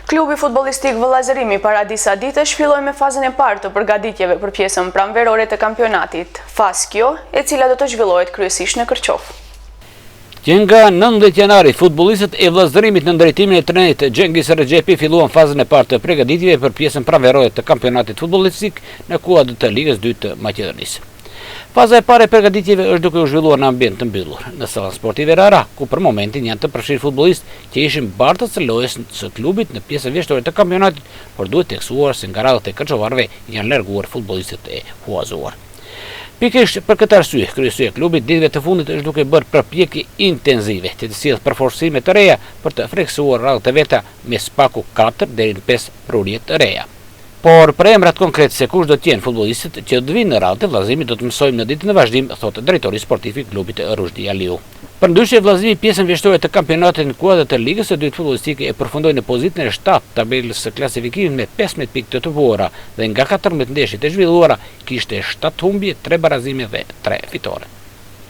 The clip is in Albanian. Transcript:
Klubi futbollistik Vëllazërimi para disa ditësh filloi me fazën e parë të përgatitjeve për pjesën pranverore të kampionatit. Fazë kjo, e cila do të zhvillohet kryesisht në Kërqov. Që nga 19 janari, futbollistët e Vëllazërimit në drejtimin e trajnerit Xhengis Rexhepi filluan fazën e parë të përgatitjeve për pjesën pranverore të kampionatit futbollistik në kuadër të Ligës 2 të Maqedonisë. Faza e parë e përgatitjeve është duke u zhvilluar në ambient të mbyllur, në sallën sportive Rara, ku për momentin janë të përfshirë futbollistë që ishin bartës së lojës së klubit në pjesën vjeshtore të kampionatit, por duhet tekstuar se nga radhët e kërçovarëve janë larguar futbollistët e huazuar. Pikërisht për këtë arsye, kryesia e klubit ditëve të fundit është duke bërë përpjekje intenzive të sjellë përforcime të reja për të friksuar radhët e veta me spaku 4 deri në 5 prurje të reja. Por për emrat konkret se kush do të jenë futbollistët që do vinë në radhët e Vëllazërimit do të mësojmë në ditën e vazhdim, thotë drejtori sportiv i klubit Rushdi Aliu. Përndryshe, Vëllazërimi pjesën vjeshtore të kampionatit në kuadër të Ligës së 2 futbollistike e përfundoi në pozitën e 7 tabelës së klasifikimit me 15 pikë të tubuara dhe nga 14 ndeshjet e zhvilluara kishte 7 humbje, 3 barazime dhe 3 fitore.